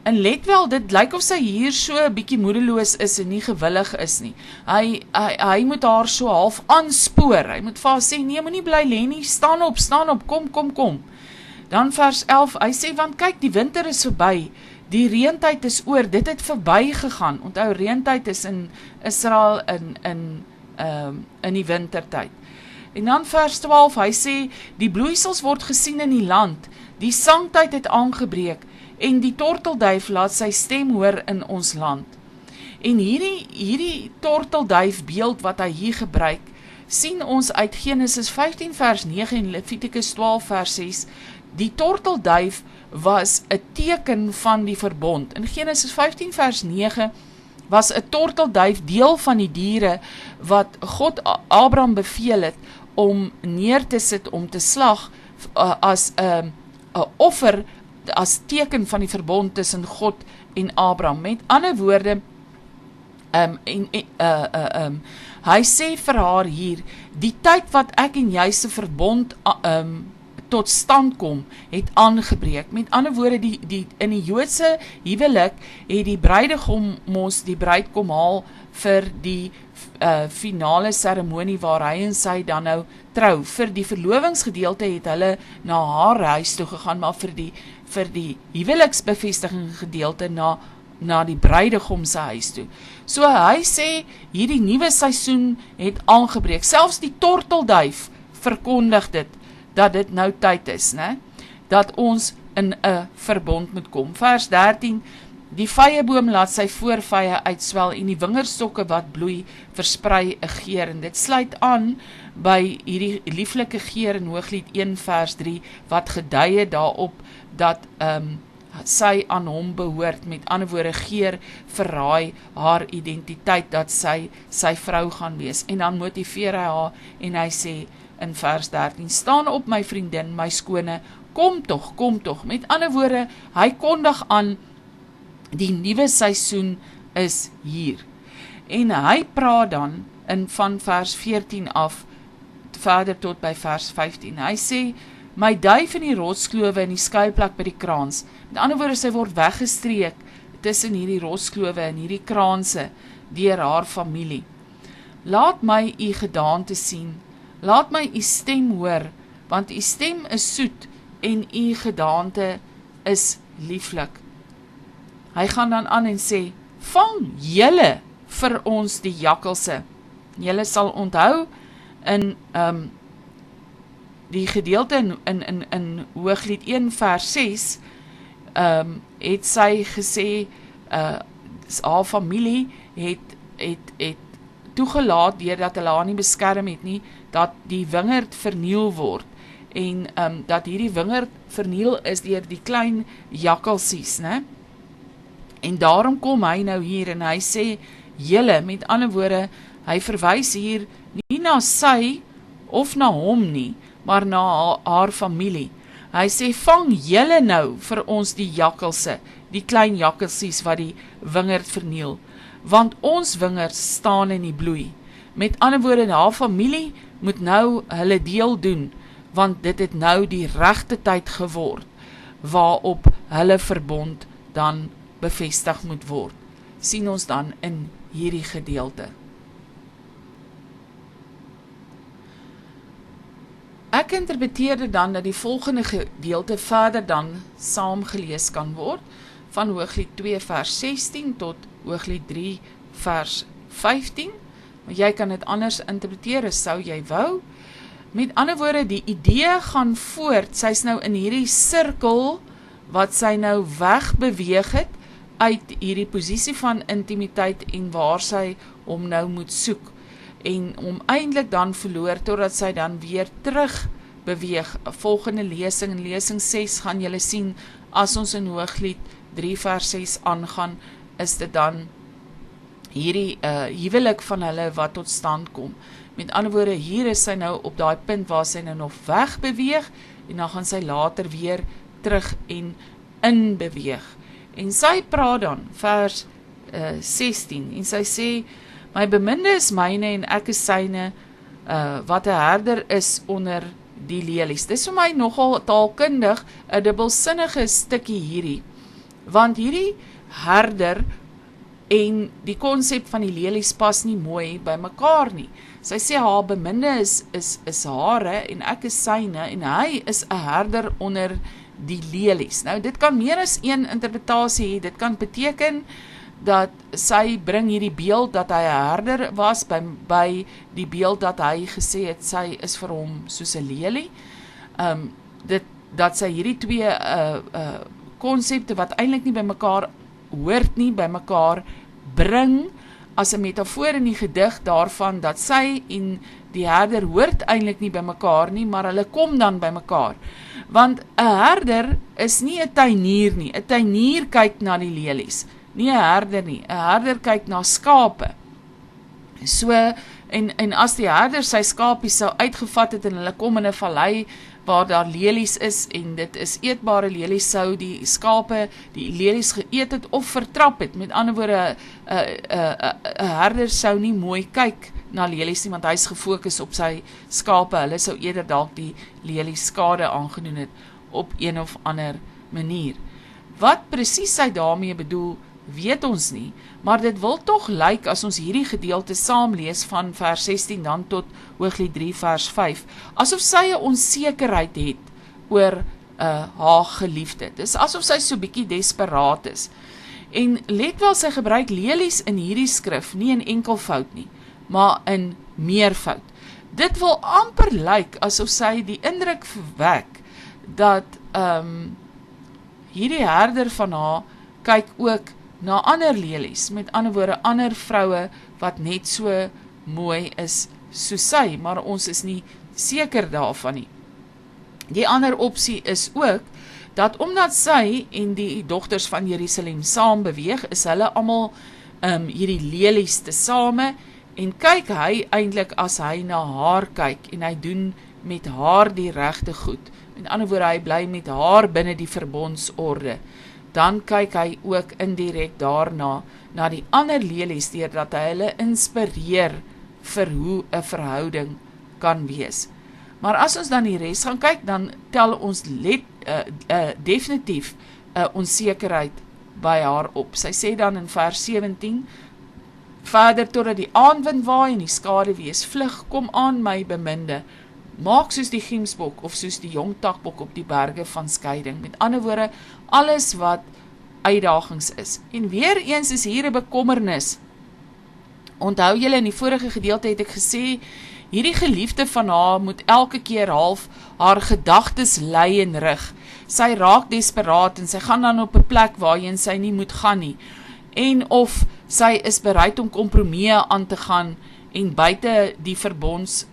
En let wel, dit lyk of sy hier so 'n bietjie moedeloos is en nie gewillig is nie. Hy moet haar so half aanspoor. Hy moet vir haar sê, nee, moenie bly lê nie, staan op, kom. Dan vers 11, hy sê, want kyk, die winter is verby, die reentyd is oor, dit het verby gegaan. Onthou, reentyd is in Israel in die wintertyd. En dan vers 12, hy sê, die bloeisels word gesien in die land, die sangtyd het aangebreek, en die tortelduif laat sy stem hoor in ons land. En hierdie tortelduif beeld wat hy hier gebruik, sien ons uit Genesis 15 vers 9 en Levitikus 12 vers 6, die tortelduif was 'n teken van die verbond. In Genesis 15 vers 9 was 'n tortelduif deel van die diere wat God Abraham beveel het om neer te sit om te slag as 'n offer, as teken van die verbond tussen God en Abraham. Met ander woorde, hy sê vir haar hier, die tyd wat ek en jy se verbond tot stand kom, het aangebreek. Met ander woorde, in die Joodse huwelik het die bruidegom mos die bruid kom haal vir die finale seremonie waar hy en sy dan nou trou. Vir die verlovingsgedeelte het hulle na haar huis toe gegaan, maar vir die huweliksbevestiging gedeelte na die bruidegom se huis toe. So hy sê, hierdie nuwe seisoen het aangebreek. Selfs die tortelduif verkondig dit, dat dit nou tyd is, né? Dat ons in 'n verbond moet kom. Vers 13, die vyeboom laat sy voorvye uitswel en die wingerdstokke wat bloei versprei 'n geur. En dit sluit aan by hierdie lieflike geur in Hooglied 1 vers 3, wat gedui het daarop dat sy aan hom behoort. Met ander woorde, geur verraai haar identiteit, dat sy vrou gaan wees. En dan motiveer hy haar en hy sê in vers 13, staan op my vriendin, my skone, kom tog. Met ander woorde, hy kondig aan, die nuwe seisoen is hier. En hy praat dan van vers 14 af, verder tot by vers 15. Hy sê, my duif in die rotsklowe in die skuilplek by die kraans. Met ander woorde, sy word weggestreek tussen hierdie rotsklowe en hierdie kraanse deur haar familie. Laat my u gedaante sien, laat my u stem hoor, want u stem is soet en u gedaante is lieflik. Hy gaan dan aan en sê, vang julle vir ons die jakkalse. Julle sal onthou in die gedeelte in Hooglied 1 vers 6 het sy gesê, haar familie het toegelaat deurdat hulle haar nie beskerm het nie, dat die wingerd verniel word en dat hierdie wingerd verniel is deur die klein jakkalsies, né? En daarom kom hy nou hier en hy sê, julle, met ander woorde, hy verwys hier nie na sy of na hom nie, maar na haar familie. Hy sê, vang julle nou vir ons die jakkalse, die klein jakkalsies wat die wingerd verniel, want ons wingerd staan in die bloei. Met ander woorde, haar familie moet nou hulle deel doen, want dit het nou die regte tyd geword, waarop hulle verbond dan bevestig moet word. Sien ons dan in hierdie gedeelte. Ek interpreteer dit dan dat die volgende gedeelte verder dan saam gelees kan word, van Hooglied 2 vers 16 tot Hooglied 3 vers 15, maar jy kan dit anders interpreteer as sou jy wou. Met ander woorde, die idee gaan voort, sy is nou in hierdie sirkel, wat sy nou wegbeweeg het, uit hierdie posisie van intimiteit en waar sy hom nou moet soek en hom eintlik dan verloor totdat sy dan weer terug beweeg. Volgende lesing, in lesing 6 gaan julle sien, as ons in Hooglied 3 vers 6 aangaan, is dit dan hierdie huwelik van hulle wat tot stand kom. Met ander woorde, hier is sy nou op daai punt waar sy nou nog wegbeweeg en dan gaan sy later weer terug en inbeweeg. En sy praat dan, vers 16, en sy sê, my beminde is myne en ek is syne, wat 'n herder is onder die lelies. Dis vir my nogal taalkundig 'n dubbelsinnige stukkie hierdie, want hierdie herder en die konsep van die lelies pas nie mooi by mekaar nie. Sy sê haar beminde is hare en ek is syne en hy is 'n herder onder die lelies. Nou dit kan meer as een interpretasie hê. Dit kan beteken dat sy bring hierdie beeld dat hy 'n herder was by die beeld dat hy gesê het sy is vir hom soos 'n lelie. Dat sy hierdie twee konsepte wat eintlik nie by mekaar hoort nie, by mekaar bring as 'n metafoor in die gedig daarvan dat sy en die herder hoort eintlik nie by mekaar nie, maar hulle kom dan by mekaar. Want 'n herder is nie 'n tuinier nie. 'n Tuinier kyk na die lelies, nie 'n herder nie. 'n Herder kyk na skape. So, en as die herder sy skapies sou uitgevat het en hulle kom in 'n vallei waar daar lelies is en dit is eetbare lelies, sou die skape die lelies geëet het of vertrap het. Met ander woorde, 'n herder sou nie mooi kyk na lelies nie, want hy is gefokus op sy skape. Hulle sou eerder dalk die lelies skade aangedoen het op een of ander manier. Wat presies sy daarmee bedoel, weet ons nie, maar dit wil tog lyk as ons hierdie gedeelte saam lees van vers 16 dan tot Hooglied 3 vers 5, asof sy 'n onsekerheid het oor haar geliefde. Dis asof sy so bietjie desperaat is. En let wel, sy gebruik lelies in hierdie skrif, nie in enkelvoud nie, maar in meervoud. Dit wil amper lyk asof sy die indruk verwek dat hierdie herder van haar kyk ook na ander lelies, met ander woorde ander vroue wat net so mooi is soos sy, maar ons is nie seker daarvan nie. Die ander opsie is ook dat omdat sy en die dogters van Jerusalem saam beweeg, is hulle almal hierdie lelies tesame en kyk hy eintlik as hy na haar kyk en hy doen met haar die regte goed. Met ander woorde, hy bly met haar binne die verbondsorde. Dan kyk hy ook indirek daarna na die ander lelies deurdat hy hulle inspireer vir hoe 'n verhouding kan wees. Maar as ons dan die res gaan kyk, dan tel ons definitief onsekerheid by haar op. Sy sê dan in vers 17, verder totdat die aandwind waai en die skaduwees vlug, kom aan my beminde, maak soos die giemsbok of soos die jong takbok op die berge van skeiding. Met ander woorde, alles wat uitdagings is. En weer eens is hier 'n bekommernis. Onthou julle, in die vorige gedeelte het ek gesê, hierdie geliefde van haar moet elke keer half haar gedagtes lei en rig. Sy raak desperaat en sy gaan dan op 'n plek waarheen sy nie moet gaan nie. En of sy is bereid om kompromieë aan te gaan en buite die verbonds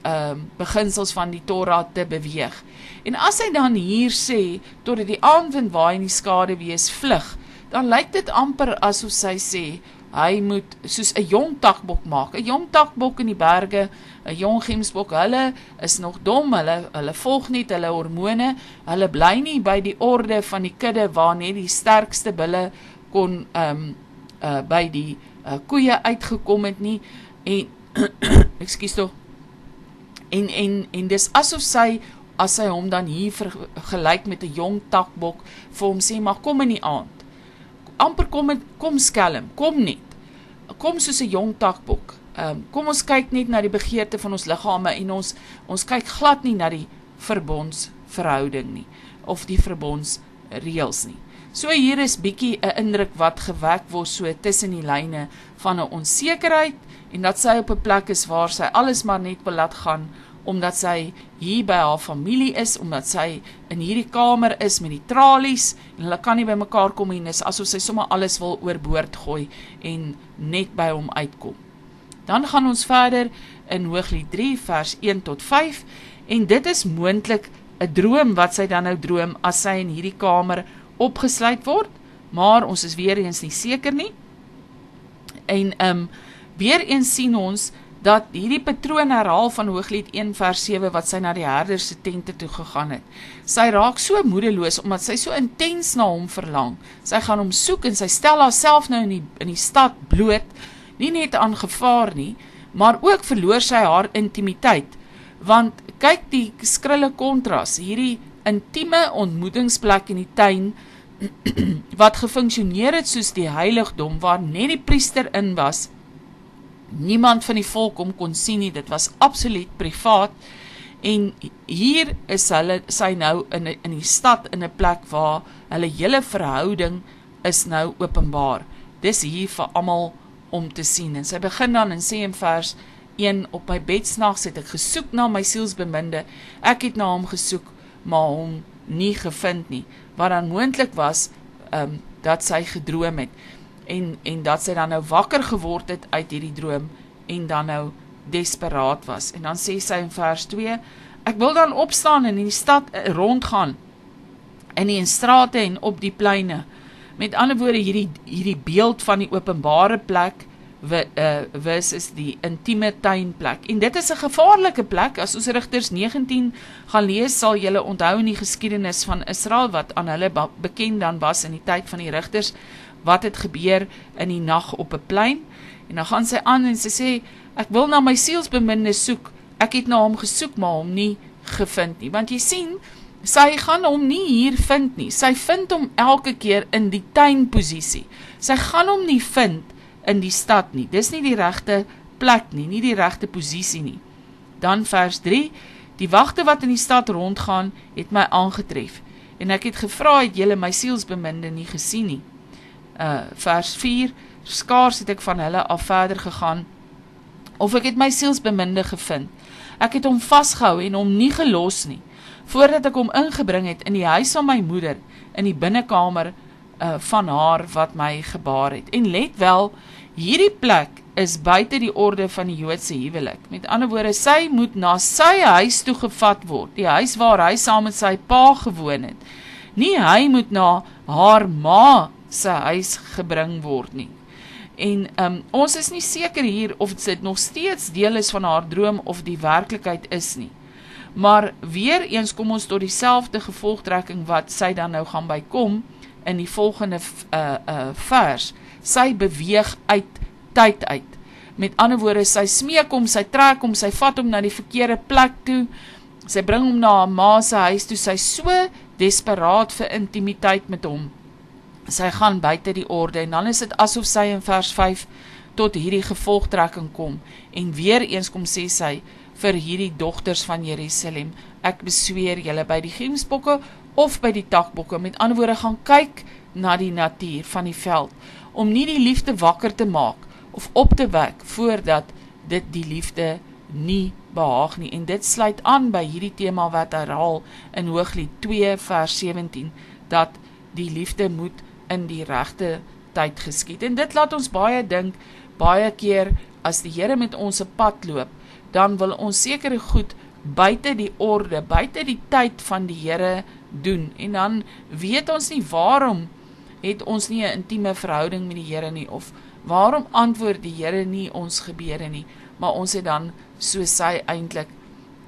beginsels van die Torah te beweeg. En as hy dan hier sê, totdat die aandwind waai en die skaduwees vlug, dan lyk dit amper asof sy sê, hy moet soos 'n jong takbok maak. 'n Jong takbok in die berge, 'n jong giemsbok, hulle is nog dom, hulle volg net hulle hormone, hulle bly nie by die orde van die kudde waar net die sterkste bulle kon by die koeie uitgekom het nie, en ekskuus tog, en dis asof sy, as sy hom dan hier vergelyk met 'n jong takbok, vir hom sê, maar kom in die aand, amper kom skelm, kom net, kom soos 'n jong takbok, kom ons kyk net na die begeerte van ons liggame, en ons kyk glad nie na die verbondsverhouding nie, of die verbondsreëls nie. So hier is bietjie 'n indruk wat gewek word so tussen die lyne van 'n onsekerheid, en dat sy op 'n plek is waar sy alles maar net wil laat gaan, omdat sy hier by haar familie is, omdat sy in hierdie kamer is met die tralies, en hulle kan nie by mekaar kom en is asof sy sommer alles wil oorboord gooi, en net by hom uitkom. Dan gaan ons verder in Hooglied 3 vers 1 tot 5, en dit is moontlik 'n droom wat sy dan nou droom, as sy in hierdie kamer opgesluit word, maar ons is weer eens nie seker nie, en weer eens sien ons, dat hierdie patroon herhaal van Hooglied 1 vers 7, wat sy na die herders se tente toe gegaan het. Sy raak so moedeloos, omdat sy so intens na hom verlang. Sy gaan hom soek, en sy stel haarself nou in die stad bloot, nie net aan gevaar nie, maar ook verloor sy haar intimiteit, want kyk die skrille kontras, hierdie intieme ontmoetingsplek in die tuin, wat gefunksioneer het soos die heiligdom, waar net die priester in was, niemand van die volk hom kon sien nie, dit was absoluut privaat, en hier is sy nou in die stad, in 'n plek waar hulle hele verhouding is nou openbaar. Dis hier vir almal om te sien, en sy begin dan en sê in vers 1, op my bed snags het ek gesoek na my sielsbeminde, ek het na hom gesoek, maar hom nie gevind nie, wat dan moontlik was, dat sy gedroom het, en dat sy dan nou wakker geword het uit hierdie droom, en dan nou desperaat was. En dan sê sy in vers 2, ek wil dan opstaan en in die stad rondgaan, in die strate en op die pleine. Met ander woorde, hierdie beeld van die openbare plek, versus die intieme tuinplek. En dit is 'n gevaarlike plek. As ons Rigters 19 gaan lees, sal julle onthou in die geskiedenis van Israel, wat aan hulle bekend dan was in die tyd van die Rigters, wat het gebeur in die nag op 'n plein. En dan gaan sy aan en sy sê, ek wil na my sielsbeminde soek, ek het na hom gesoek, maar hom nie gevind nie. Want jy sien, sy gaan hom nie hier vind nie, sy vind hom elke keer in die tuinposisie. Sy gaan hom nie vind in die stad nie, dis nie die regte plek nie die regte posisie nie. Dan vers 3, die wagte wat in die stad rondgaan, het my aangetref, en ek het gevra, het julle my sielsbeminde nie gesien nie. Vers 4, skaars het ek van hulle af verder gegaan, of ek het my sielsbeminde gevind. Ek het hom vasgehou en hom nie gelos nie, voordat ek hom ingebring het in die huis van my moeder, in die binnekamer van haar wat my gebaar het. En let wel, hierdie plek is buite die orde van die Joodse huwelik. Met ander woorde, sy moet na sy huis toe gevat word, die huis waar hy saam met sy pa gewoon het. Nie hy moet na haar ma sy huis gebring word nie. En ons is nie seker hier of dit nog steeds deel is van haar droom of die werklikheid is nie. Maar weer eens kom ons tot dieselfde gevolgtrekking wat sy dan nou gaan bykom in die volgende vers. Sy beweeg uit tyd uit. Met ander woorde, sy smeek hom, sy trek hom, sy vat hom na die verkeerde plek toe, sy bring hom na haar ma se huis toe, sy so desperaat vir intimiteit met hom. Sy gaan buite die orde, en dan is dit asof sy in vers 5 tot hierdie gevolgtrekking kom, en weer eens kom sê sy vir hierdie dogters van Jerusalem, ek besweer julle by die gemsbokke of by die takbokke, met ander woorde gaan kyk na die natuur van die veld, om nie die liefde wakker te maak, of op te wek, voordat dit die liefde nie behaag nie, en dit sluit aan by hierdie thema wat herhaal in Hooglied 2 vers 17, dat die liefde moet in die regte tyd geskied, en dit laat ons baie dink, baie keer, as die Here met ons 'n pad loop, dan wil ons sekere goed buite die orde, buite die tyd van die Here doen, en dan weet ons nie waarom het ons nie 'n intieme verhouding met die Here nie, of waarom antwoord die Here nie ons gebede nie, maar ons het dan, soos sy eintlik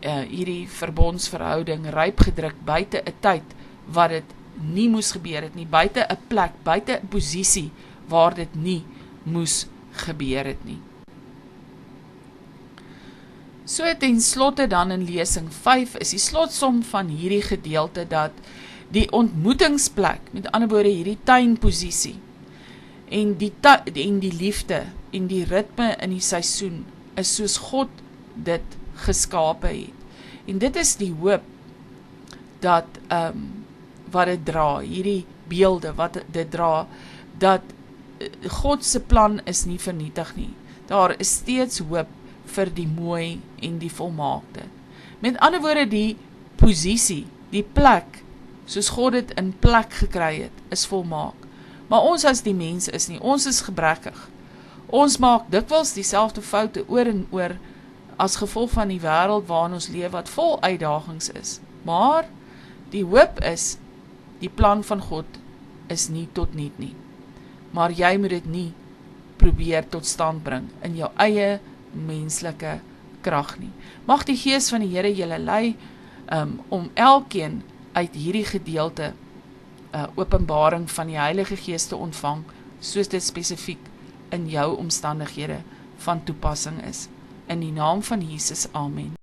hierdie verbondsverhouding ryp gedruk buite 'n tyd wat dit nie moes gebeur het nie, buite 'n plek, buite 'n posisie waar dit nie moes gebeur het nie. So ten slotte dan in lesing 5 is die slotsom van hierdie gedeelte dat die ontmoetingsplek, met ander woorde hierdie tuinposisie, en die liefde en die ritme in die seisoen is soos God dit geskape het. En dit is die hoop dat wat dit dra, hierdie beelde wat dit dra, dat God se plan is nie vernietig nie. Daar is steeds hoop vir die mooi en die volmaakte. Met ander woorde, die posisie, die plek, soos God dit in plek gekry het, is volmaak. Maar ons as die mens is nie, ons is gebrekkig. Ons maak dikwels dieselfde foute oor en oor, as gevolg van die wêreld waarin ons leef, wat vol uitdagings is. Maar die hoop is, die plan van God is nie tot niet nie. Maar jy moet dit nie probeer tot stand bring in jou eie menslike krag nie. Mag die Gees van die Here julle lei om elkeen uit hierdie gedeelte openbaring van die Heilige Gees te ontvang, soos dit spesifiek in jou omstandighede van toepassing is. In die naam van Jesus, amen.